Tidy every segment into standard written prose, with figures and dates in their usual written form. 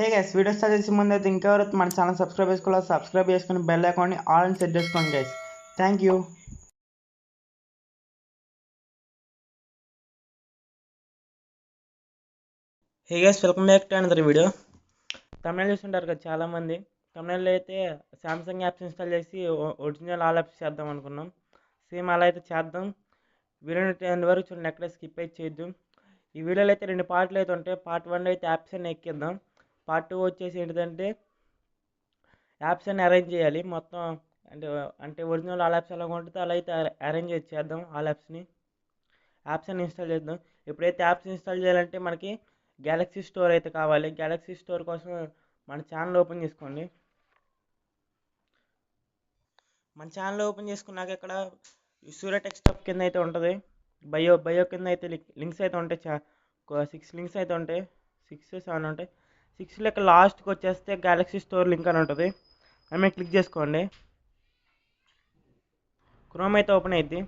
Hey guys, video start చేసే ముందు అయితే ఇంకెవరైతే మన ఛానల్ సబ్స్క్రైబ్ చేసుకుని బెల్ ఐకాన్ని ఆల్ అని సెట్ చేసుకోండి guys. Thank you. Hey guys, welcome back to another video. Tamil చూస్తుంటారు కదా చాలామంది. తమిళలో అయితే సామ్సంగ్ యాప్స్ ఇన్స్టాల్ చేసి ఒరిజినల్ ఆల్ యాప్స్ చేద్దాం అనుకున్నాం. సేమ్ అలా అయితే చేద్దాం. వీడియోని ఎండ్ వరకు చూడండి, ఎక్కడ స్కిప్ అయితే చేయొద్దు. ఈ వీడియోలో అయితే 2 పార్ట్లు అయితే ఉంటాయి. పార్ట్ 1 అయితే యాప్స్ అన్ని ఎక్కిద్దాం. పార్ట్ 2 వచ్చేసి ఏంటిదంటే యాప్స్ అన్ని అరేంజ్ చేయాలి మొత్తం. అంటే అంటే ఒరిజినల్ ఆల్ యాప్స్ ఎలా ఉంటుందో అలా అయితే అరేంజ్ చేద్దాం. ఆల్ యాప్స్ అన్ని ఇన్స్టాల్ చేద్దాం. ఎప్పుడైతే యాప్స్ ఇన్స్టాల్ చేయాలంటే మనకి గ్యాలక్సీ స్టోర్ అయితే కావాలి. గ్యాలక్సీ స్టోర్ కోసం మన ఛానల్ ఓపెన్ చేసుకోండి. మన ఛానల్ ఓపెన్ చేసుకున్నాక ఇక్కడ సూర్య టెక్స్టాప్ కింద అయితే ఉంటుంది. బయో కింద అయితే లింక్స్ అయితే ఉంటాయి. 6 లింక్స్ అయితే ఉంటాయి. 6 7 ఉంటాయి. 6 లెక్క లాస్ట్కి వచ్చేస్తే గ్యాలక్సీ స్టోర్ లింక్ అని ఉంటుంది. ఆమె క్లిక్ చేసుకోండి. క్రోమ్ అయితే ఓపెన్ అయింది.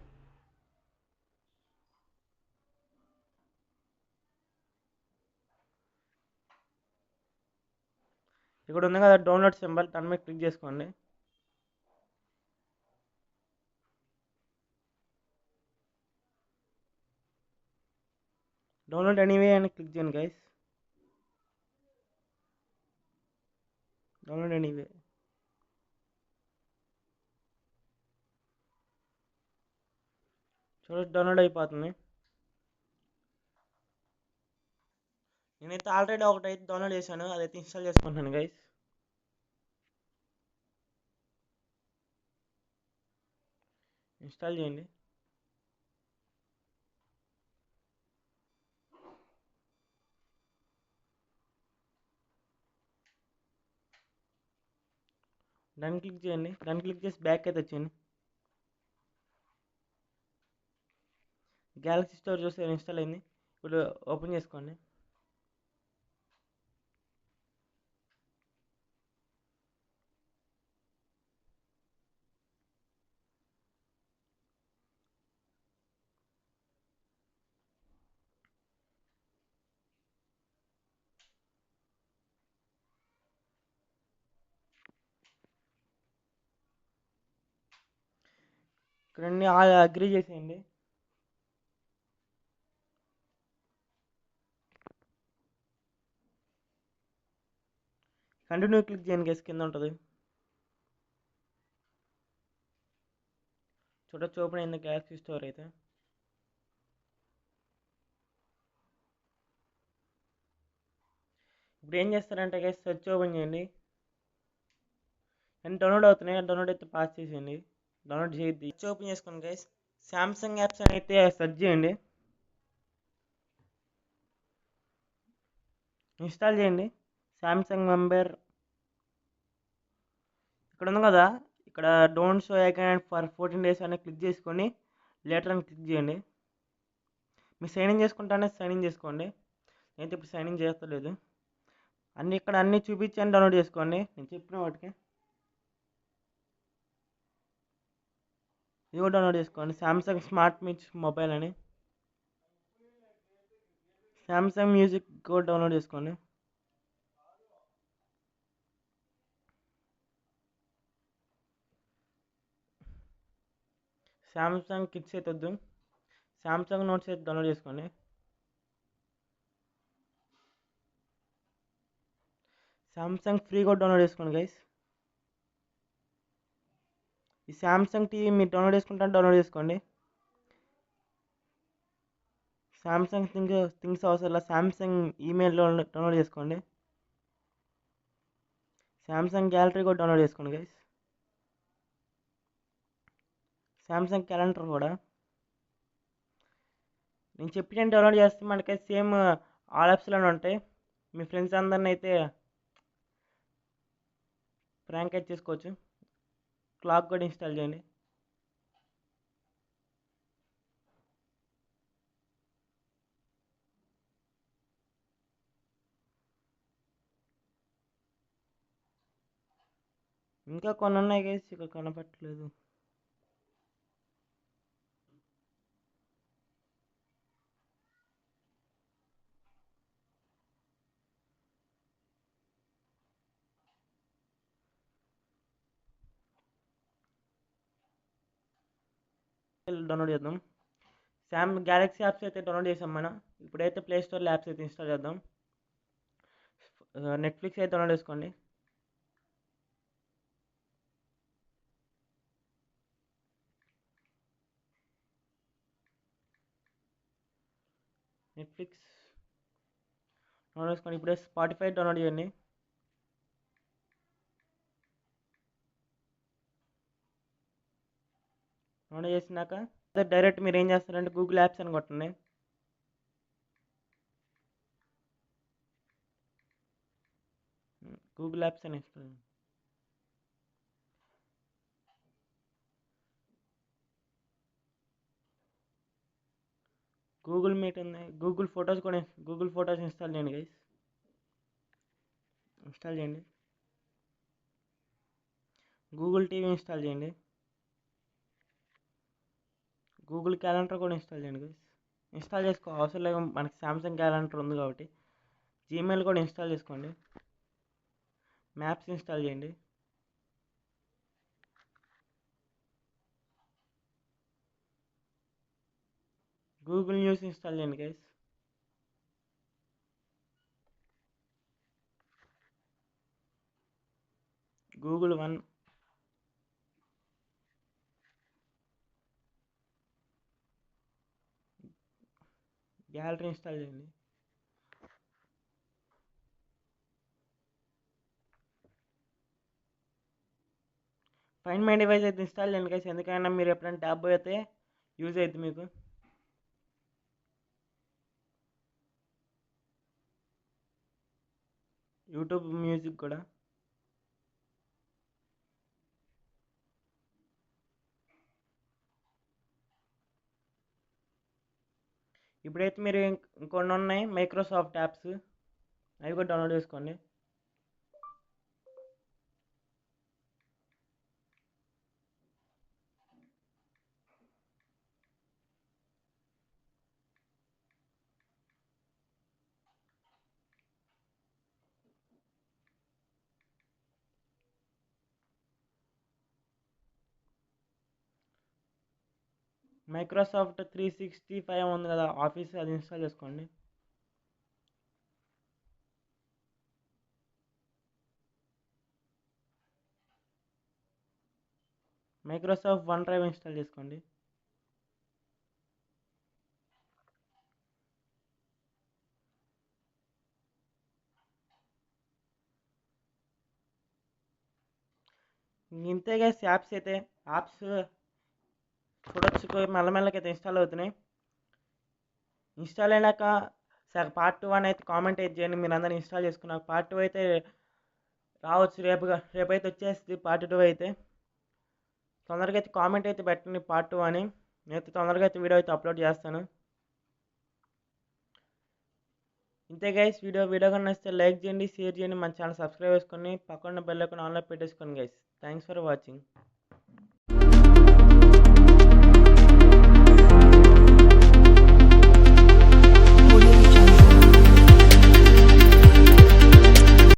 ఇక్కడ ఉంది కదా డౌన్లోడ్ సింబల్, దాని మీద క్లిక్ చేసుకోండి. డౌన్లోడ్ ఎనీవే అని క్లిక్ చేయండి గైస్. Download anyway. చూడండి, డౌన్లోడ్ అయిపోతుంది. నేనైతే ఆల్రెడీ ఒకటైతే డౌన్లోడ్ చేశాను, అదైతే ఇన్స్టాల్ చేసుకుంటున్నాను గైస్. ఇన్స్టాల్ చేయండి. దాన్ని క్లిక్ చేయండి. దాన్ని క్లిక్ చేసి బ్యాక్ అయితే వచ్చేయండి. గ్యాలక్సీ స్టోర్ చూస్తే ఇన్స్టాల్ అయింది. ఇప్పుడు ఓపెన్ చేసుకోండి. ఇక్కడ అన్ని అగ్రీ చేసేయండి. కంటిన్యూ క్లిక్ చేయండి గైస్, కింద ఉంటుంది. చూడొచ్చు, ఓపెన్ అయింది గ్యాలక్సీ స్టోర్ అయితే. ఇప్పుడు ఏం చేస్తారంటే గైస్, సెర్చ్ ఓపెన్ చేయండి. అండ్ డౌన్లోడ్ అవుతున్నాయి. డౌన్లోడ్ అయితే పాస్ చేసేయండి. డౌన్లోడ్ చేయొద్ది. సెర్చ్ ఓపెన్ చేసుకోండి గైస్. సామ్సంగ్ యాప్స్ అని అయితే సెర్చ్ చేయండి. ఇన్స్టాల్ చేయండి. సామ్సంగ్ మెంబర్ ఇక్కడ ఉంది కదా, ఇక్కడ don't show account for 14 days అని క్లిక్ చేసుకొని లేటర్ అని క్లిక్ చేయండి. మీరు సైన్ ఇన్ చేసుకుంటానే సైన్ ఇన్ చేసుకోండి. నేనైతే ఇప్పుడు సైన్ ఇన్ చేస్తలేదు. ఇక్కడ అన్నీ చూపించని డౌన్లోడ్ చేసుకోండి నేను చెప్పిన వాటికి. ఇది కూడా డౌన్లోడ్ చేసుకోండి. సామ్సంగ్ స్మార్ట్ మిక్స్ మొబైల్ అని, సామ్సంగ్ మ్యూజిక్ కూడా డౌన్లోడ్ చేసుకోండి. సామ్సంగ్ కిడ్స్ అయితే వద్దు. సామ్సంగ్ నోట్స్ అయితే డౌన్లోడ్ చేసుకోండి. సామ్సంగ్ ఫ్రీ కూడా డౌన్లోడ్ చేసుకోండి గైస్. ఈ సామ్సంగ్ టీవీ మీరు డౌన్లోడ్ చేసుకుంటాను డౌన్లోడ్ చేసుకోండి. సామ్సంగ్ థింగ్స్ అవసరం లేదు. సామ్సంగ్ ఈమెయిల్ డౌన్లోడ్ చేసుకోండి. సామ్సంగ్ గ్యాలరీ కూడా డౌన్లోడ్ చేసుకోండి గైస్. సామ్సంగ్ క్యాలెండర్ కూడా నేను చెప్పిన డౌన్లోడ్ చేస్తే మనకి సేమ్ ఆల్ యాప్స్లోనే ఉంటాయి. మీ ఫ్రెండ్స్ అందరిని అయితే ప్రాంక్ అయితే చేసుకోవచ్చు. క్లాక్ కూడా ఇన్స్టాల్ చేయండి. ఇంకా కొన్ని ఉన్నాయి గైస్, ఇక్కడ కనపట్లేదు. వెళ్ళి డౌన్లోడ్ చేద్దాం. గ్యాలక్సీ యాప్స్ అయితే డౌన్లోడ్ చేసాం మనం. ఇప్పుడైతే ప్లే స్టోర్లో యాప్స్ అయితే ఇన్స్టాల్ చేద్దాం. నెట్ఫ్లిక్స్ అయితే డౌన్లోడ్ చేసుకోండి. నెట్ఫ్లిక్స్ డౌన్లోడ్ చేసుకోండి. ఇప్పుడే స్పాటిఫై డౌన్లోడ్ చేయండి. డౌన్లోడ్ చేసినాక డైరెక్ట్ మీరు ఏం చేస్తారంటే గూగుల్ యాప్స్ అని కొట్టండి. గూగుల్ యాప్స్ అని ఇస్తుంది. గూగుల్ మీట్ ఉంది. గూగుల్ ఫొటోస్ ఇన్స్టాల్ చేయండి గైస్. ఇన్స్టాల్ చేయండి. గూగుల్ టీవీ ఇన్స్టాల్ చేయండి. గూగుల్ క్యాలెండర్ కూడా ఇన్స్టాల్ చేయండి గైస్. ఇన్స్టాల్ చేసుకో అవసరం లేదు, మనకి సామ్సంగ్ క్యాలెండర్ ఉంది కాబట్టి. జీమెయిల్ కూడా ఇన్స్టాల్ చేసుకోండి. మ్యాప్స్ ఇన్స్టాల్ చేయండి. గూగుల్ న్యూస్ ఇన్స్టాల్ చేయండి guys. Google one. Gallery install చేయండి. ఫైండ్ మై డివైస్ అయితే ఇన్స్టాల్ చేయండి గైస్. ఎందుకైనా మీరు ఎప్పుడైనా ట్యాబ్ అయితే యూజ్ అవుతుంది మీకు. యూట్యూబ్ మ్యూజిక్ కూడా. ఇప్పుడైతే మీరు ఇంకొన్ని ఉన్నాయి మైక్రోసాఫ్ట్ యాప్స్, అవి కూడా డౌన్లోడ్ చేసుకోండి. మైక్రోసాఫ్ట్ 365 ఉంది కదా ఆఫీస్, అది ఇన్స్టాల్ చేసుకోండి. మైక్రోసాఫ్ట్ వన్ డ్రైవ్ ఇన్స్టాల్ చేసుకోండి. ఇంతే గైస్. యాప్స్ చూడొచ్చు, మెల్లమెల్లకైతే ఇన్స్టాల్ అవుతున్నాయి. ఇన్స్టాల్ అయినాక సార్ పార్ట్ 2 అయితే కామెంట్ అయితే చేయండి. మీరు అందరూ ఇన్స్టాల్ చేసుకున్నాక పార్ట్ 2 అయితే రావచ్చు. రేపైతే వచ్చేస్తుంది పార్ట్ 2 అయితే. తొందరగా అయితే కామెంట్ అయితే పెట్టండి పార్ట్ 2 అని. నేనైతే తొందరగా అయితే వీడియో అయితే అప్లోడ్ చేస్తాను. ఇంతే గైస్. వీడియో కన్నా నచ్చితే లైక్ చేయండి, షేర్ చేయండి, మన ఛానల్ సబ్స్క్రైబ్ చేసుకొని పక్కన బెల్ ఐకాన్ ఆన్లో పెట్టేసుకోండి గైస్. Thanks for watching.